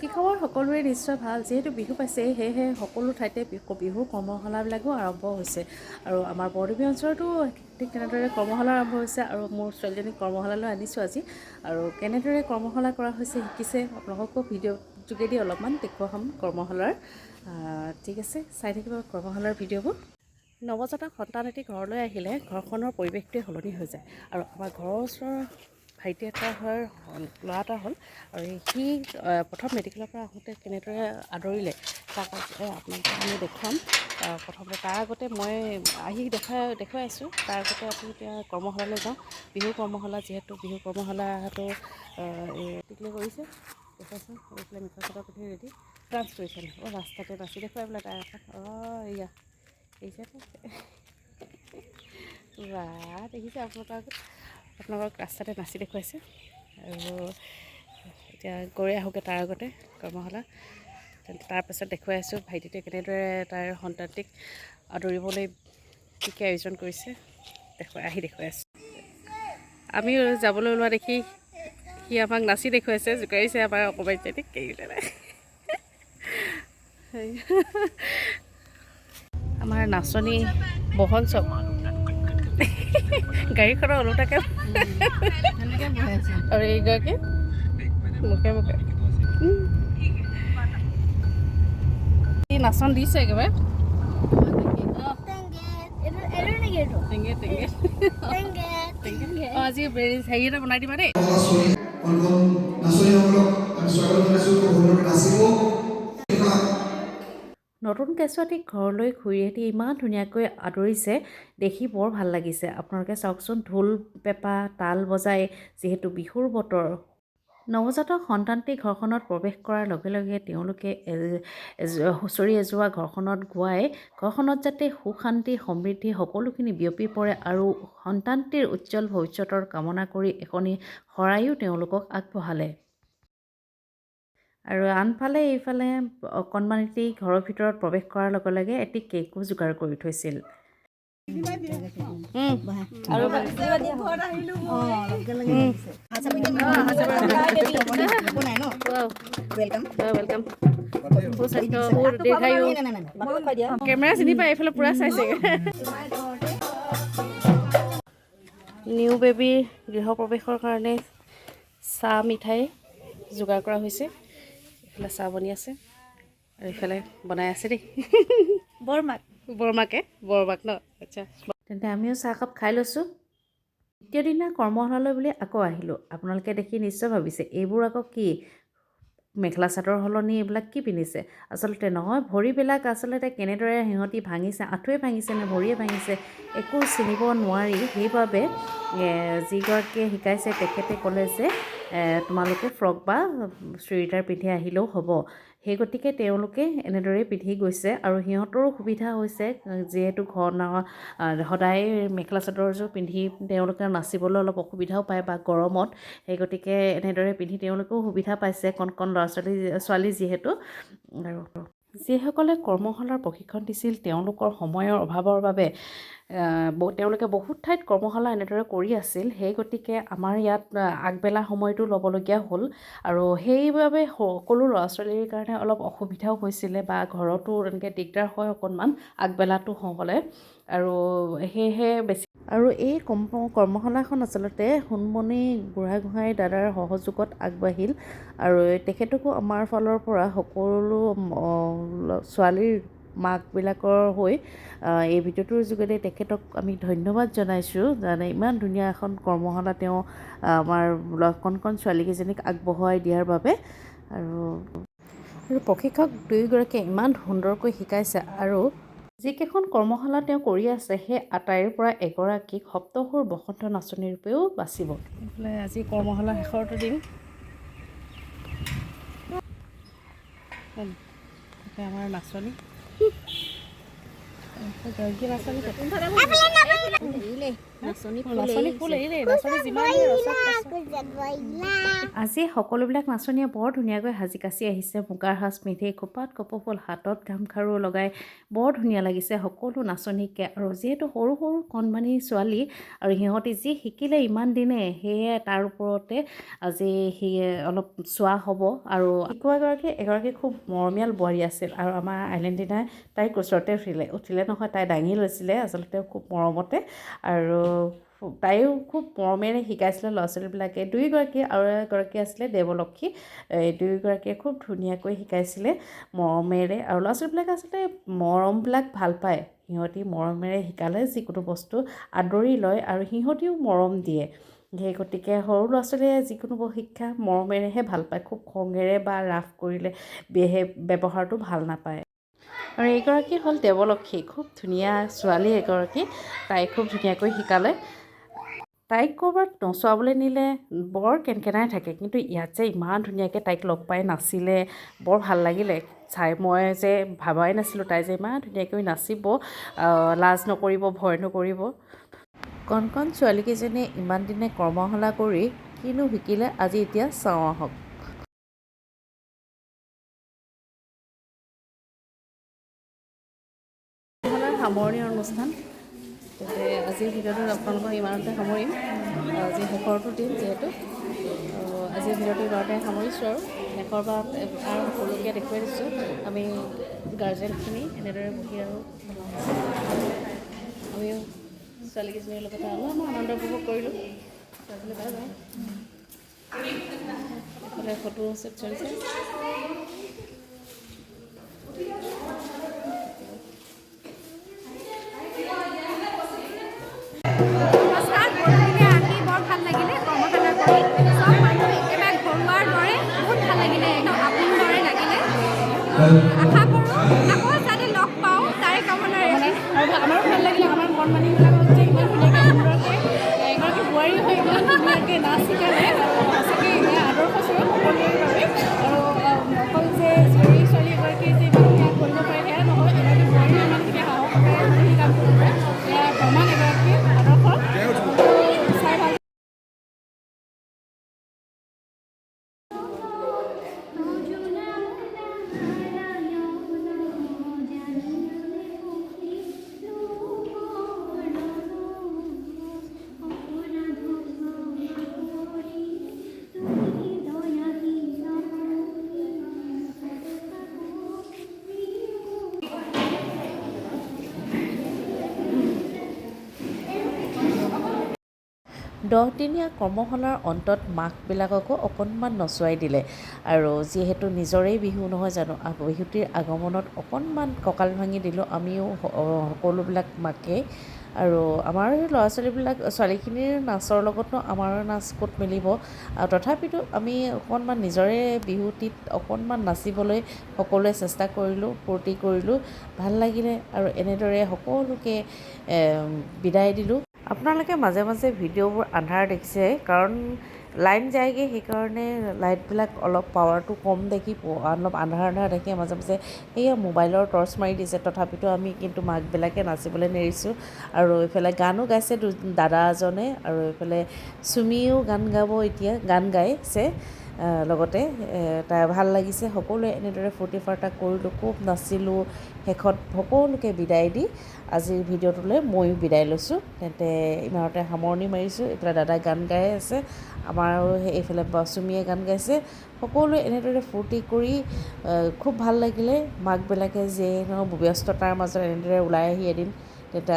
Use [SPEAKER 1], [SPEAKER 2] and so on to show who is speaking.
[SPEAKER 1] কি খবৰ সকলোৰে নিশ্চয় ভাল যিহেতু বিহু পাইছে সেয়েহে সকলো ঠাইতে বিহু কৰ্মশালাবিলাকো আৰম্ভ হৈছে আৰু আমাৰ বৰদেৱী অঞ্চলতো ঠিক তেনেদৰে কৰ্মশালা আৰম্ভ হৈছে আৰু মোৰ ছোৱালীজনীক কৰ্মশালালৈ আনিছোঁ আজি আৰু কেনেদৰে কৰ্মশালা কৰা হৈছে শিকিছে আপোনালোককো ভিডিঅ' যোগেদি অলপমান দেখুৱাম কৰ্মশালাৰ ঠিক আছে চাই থাকিব কৰ্মশালাৰ ভিডিঅ'বোৰ নৱজাতক সন্তান এটি ঘৰলৈ আহিলে ঘৰখনৰ পৰিৱেশটোৱে সলনি হৈ যায় আৰু আমাৰ ঘৰৰ ওচৰৰ ভাইটি এটা হয় ল'ৰা এটা হ'ল আৰু সি প্ৰথম মেডিকেলৰ পৰা আহোঁতে কেনেদৰে আদৰিলে তাক আপোনালোকক আমি দেখুৱাম প্ৰথমতে তাৰ আগতে মই আহি দেখুৱাই আছোঁ তাৰ আগতে আপুনি এতিয়া কৰ্মশালালৈ যাওঁ বিহু কৰ্মশালা যিহেতু বিহু কৰ্মশালাটো টিকলে কৰিছে দেখুৱাইছোঁ এইফালে মেখেলা চাদৰ পিন্ধি ৰেডি ডান্স কৰিছে ৰাস্তাতে নাচি দেখুৱাই বোলে তাই এখন এয়া দেখিছে দেখিছে আপোনালোকক ৰাস্তাতে নাচি দেখুৱাইছে আৰু এতিয়া গৈ আহোঁগৈ তাৰ আগতে কৰ্মশালা তাৰপাছত দেখুৱাই আছোঁ ভাইটিটোৱে কেনেদৰে তাৰ সন্তানটিক আদৰিবলৈ কি কি আয়োজন কৰিছে দেখুৱাই আছোঁ আমি যাবলৈ ওলোৱা দেখি সি আমাক নাচি দেখুৱাইছে জোকাৰিছে আমাৰ অকণমান যেটিক আমাৰ নাচনী বহল চব গাড়ীখনৰ ওলোটাকৈ আৰু এইগৰাকী মুখে নাচন দিছে একেবাৰে আজি হেৰি এটা বনাই দিবা দেই নতুন কেঁচুৱাটিক ঘৰলৈ ঘূৰি আহি ইমান ধুনীয়াকৈ আদৰিছে দেখি বৰ ভাল লাগিছে আপোনালোকে চাওকচোন ঢোল পেঁপা তাল বজাই যিহেতু বিহুৰ বতৰ নৱজাতক সন্তানটি ঘৰখনত প্ৰৱেশ কৰাৰ লগে লগে তেওঁলোকে হুঁচৰি এজোৱা ঘৰখনত গোৱাই ঘৰখনত যাতে সুখ শান্তি সমৃদ্ধি সকলোখিনি বিয়পি পৰে আৰু সন্তানটিৰ উজ্জ্বল ভৱিষ্যতৰ কামনা কৰি এখনি শৰায়ো তেওঁলোকক আগবঢ়ালে আৰু আনফালে এইফালে অকণমানিটি ঘৰৰ ভিতৰত প্ৰৱেশ কৰাৰ লগে লগে এটি কেকো যোগাৰ কৰি থৈছিল কেমেৰা চিনি পাই এইফালে পুৰা চাইছেগৈ নিউ বেবীৰ গৃহপ্ৰৱেশৰ কাৰণে চাহ মিঠাই যোগাৰ কৰা হৈছে এইফালে চাহ বনি আছে আৰু এইফালে বনাই আছে দেই বৰমাক ন আচ্ছা তেন্তে আমিও চাহকাপ খাই লৈছোঁ দ্বিতীয় দিনা কৰ্মশালালৈ বুলি আকৌ আহিলোঁ আপোনালোকে দেখি নিশ্চয় ভাবিছে এইবোৰ আকৌ কি মেখেলা চাদৰ সলনি এইবিলাক কি পিন্ধিছে আচলতে নহয় ভৰিবিলাক আচলতে কেনেদৰে সিহঁতি ভাঙিছে আঁঠুৱে ভাঙিছে নে ভৰিয়ে ভাঙিছে একো চিনিব নোৱাৰি সেইবাবে যিগৰাকীয়ে শিকাইছে তেখেতে ক'লে যে তোমালোকে ফ্ৰক বা চুৰিদাৰ পিন্ধি আহিলেও হ'ব সেই গতিকে তেওঁলোকে এনেদৰেই পিন্ধি গৈছে আৰু সিহঁতৰো সুবিধা হৈছে যিহেতু সদায় মেখেলা চাদৰযোৰ পিন্ধি তেওঁলোকে নাচিবলৈ অলপ অসুবিধাও পায় বা গৰমত সেই গতিকে এনেদৰে পিন্ধি তেওঁলোকেও সুবিধা পাইছে কণ ল'ৰা ছোৱালী যিহেতু আৰু যিসকলে কৰ্মশালাৰ প্ৰশিক্ষণ দিছিল তেওঁলোকৰ সময়ৰ অভাৱৰ বাবে তেওঁলোকে বহুত ঠাইত কৰ্মশালা এনেদৰে কৰি আছিল সেই গতিকে আমাৰ ইয়াত আগবেলা সময়টো ল'বলগীয়া হ'ল আৰু সেইবাবে সকলো ল'ৰা ছোৱালীৰ কাৰণে অলপ অসুবিধাও হৈছিলে বা ঘৰতো এনেকৈ দিগদাৰ হয় অকণমান আগবেলাটো হ'লে আৰু সেয়েহে বেছি আৰু এই কৰ্মশালাখন আচলতে সোণমণি বুঢ়াগোহাঁই দাদাৰ সহযোগত আগবাঢ়িল আৰু তেখেতকো আমাৰ ফালৰ পৰা সকলো ছোৱালীৰ মাকবিলাকৰ হৈ এই ভিডিঅ'টোৰ যোগেদি তেখেতক আমি ধন্যবাদ জনাইছোঁ ইমান ধুনীয়া এখন কৰ্মশালা তেওঁ আমাৰ কণ ছোৱালীকেইজনীক আগবঢ়াই দিয়াৰ বাবে আৰু প্ৰশিক্ষক দুয়োগৰাকীয়ে ইমান সুন্দৰকৈ শিকাইছে আৰু যিকেইখন কৰ্মশালা তেওঁ কৰি আছে সেই আটাইৰ পৰা এগৰাকীক সপ্তসুৰ বসন্ত নাচনী ৰূপেও বাচিব এইফালে আজি কৰ্মশালা শেষৰটো দিন আমাৰ নাচনী নাচনী নাচনী ফুল এৰিলে নাচনী যিমান আজি সকলোবিলাক নাচনীয়ে বৰ ধুনীয়াকৈ সাজি কাচি আহিছে মুগাৰ সাজ পিন্ধি খোপাত কপৌফুল হাতত গামখাৰু লগাই বৰ ধুনীয়া লাগিছে সকলো নাচনীকে আৰু যিহেতু সৰু সৰু কণমানি ছোৱালী আৰু সিহঁতি যি শিকিলে ইমান দিনে সেয়ে তাৰ ওপৰতে আজি সি অলপ চোৱা হ'ব আৰু এগৰাকী খুব মৰমীয়াল বোৱাৰী আছিল আৰু আমাৰ আইলেণ্ডিনাই তাইক ওচৰতে উঠিলে নহয় তাই দাঙি লৈছিলে আচলতে খুব মৰমতে আৰু তাইও খুব মৰমেৰে শিকাইছিলে ল'ৰা ছোৱালীবিলাকে দুয়োগৰাকী আৰু এগৰাকী আছিলে দেৱলক্ষী এই দুয়োগৰাকীয়ে খুব ধুনীয়াকৈ শিকাইছিলে মৰমেৰে আৰু ল'ৰা ছোৱালীবিলাকে আচলতে মৰমবিলাক ভাল পায় সিহঁতি মৰমেৰে শিকালে যিকোনো বস্তু আদৰি লয় আৰু সিহঁতিও মৰম দিয়ে সেই গতিকে সৰু ল'ৰা ছোৱালীয়ে যিকোনো শিক্ষা মৰমেৰেহে ভাল পায় খুব খঙেৰে বা ৰাফ কৰিলে ব্যৱহাৰটো ভাল নাপায় আৰু এইগৰাকী হ'ল দেৱলক্ষী খুব ধুনীয়া ছোৱালী এগৰাকী তাই খুব ধুনীয়াকৈ শিকালে তাইক ক'ৰবাত নচোৱাবলৈ নিলে বৰ কেনকেনাই থাকে কিন্তু ইয়াত যে ইমান ধুনীয়াকৈ তাইক লগ পাই নাচিলে বৰ ভাল লাগিলে চাই মই যে ভাবাই নাছিলোঁ তাই যে ইমান ধুনীয়াকৈ নাচিব লাজ নকৰিব ভয় নকৰিব কণ কণ ছোৱালীকেইজনীয়ে ইমান দিনে কৰ্মশালা কৰি কিনো শিকিলে আজি এতিয়া চাওঁ আহক সামৰণি অনুষ্ঠান আজিৰ ভিডিঅ'টো আপোনালোকক ইমানতে সামৰিম আজি শেষৰটো দিন যিহেতু আজিৰ ভিডিঅ'টো ইমানতে সামৰিছোঁ আৰু শেষৰ বাৰ আৰু সকলোকে দেখুৱাই দিছোঁ আমি গাৰ্জেনখিনি এনেদৰে বহি আৰু আমিও ছোৱালীকেইজনীৰ লগতে অলপমান আনন্দ উপভোগ কৰিলোঁ চাবলৈ ভাল হয় এইফালে ফটো শ্বুট চলিছে
[SPEAKER 2] আশা কৰোঁ আকৌ যাতে লগ পাওঁ তাৰে কামনাৰে আৰু আমাৰো ভাল লাগিলে আমাৰ কণমানিবিলাক যে ইমান ধুনীয়াকৈ সুন্দৰকৈ এগৰাকী বোৱাৰী হৈ ইমান ধুনীয়াকৈ নাচ শিকালে সঁচাকৈ আদৰ্শস্বৰূপ সকলোৰে বাবে আৰু অকল যে জীয়ৰী ছোৱালী এগৰাকী যে ইমান ধুনীয়া কৰিব পাৰে সেয়া নহয় এগৰাকী বোৱাৰী ইমান ধুনীয়া সাহসেৰে সেই কাম কৰিব পাৰে সেয়া প্ৰমাণ এগৰাকী আদৰ্শ চাই ভাল
[SPEAKER 1] দহদিনীয়া কৰ্মশালাৰ অন্তত মাকবিলাককো অকণমান নচুৱাই দিলে আৰু যিহেতু নিজৰেই বিহু নহয় জানো বিহুটিৰ আগমনত অকণমান কঁকাল ভাঙি দিলোঁ আমিও সকলোবিলাক মাকে আৰু আমাৰ ল'ৰা ছোৱালীখিনিৰ নাচৰ লগতনো আমাৰ নাচ ক'ত মিলিব আৰু তথাপিতো আমি অকণমান নিজৰে বিহুটিত অকণমান নাচিবলৈ সকলোৱে চেষ্টা কৰিলোঁ ফূৰ্তি কৰিলোঁ ভাল লাগিলে আৰু এনেদৰে সকলোকে বিদায় দিলোঁ আপোনালোকে মাজে মাজে ভিডিঅ'বোৰ আন্ধাৰ দেখিছে কাৰণ লাইন যায়গৈ সেইকাৰণে লাইটবিলাক অলপ পাৱাৰটো কম দেখি অলপ আন্ধাৰ দেখি মাজে মাজে সেয়া মোবাইলৰ টৰ্চ মাৰি দিছে তথাপিতো আমি কিন্তু মাকবিলাকে নাচিবলৈ নেৰিছোঁ আৰু এইফালে গানো গাইছে দাদা এজনে আৰু এইফালে চুমিও গান গাইছে লগতে তাই ভাল লাগিছে সকলোৱে এনেদৰে ফূৰ্তি ফাৰ্তা কৰিলোঁ খুব নাচিলোঁ শেষত সকলোকে বিদায় দি আজিৰ ভিডিঅ'টোলৈ ময়ো বিদায় লৈছোঁ তেন্তে ইমানতে সামৰণি মাৰিছোঁ এইফালে দাদাই গান গাই আছে আমাৰো এইফালে চুমিয়ে গান গাইছে সকলোৱে এনেদৰে ফূৰ্তি কৰি খুব ভাল লাগিলে মাকবিলাকে যে ব্যস্ততাৰ মাজত এনেদৰে ওলাই আহি এদিন তেতিয়া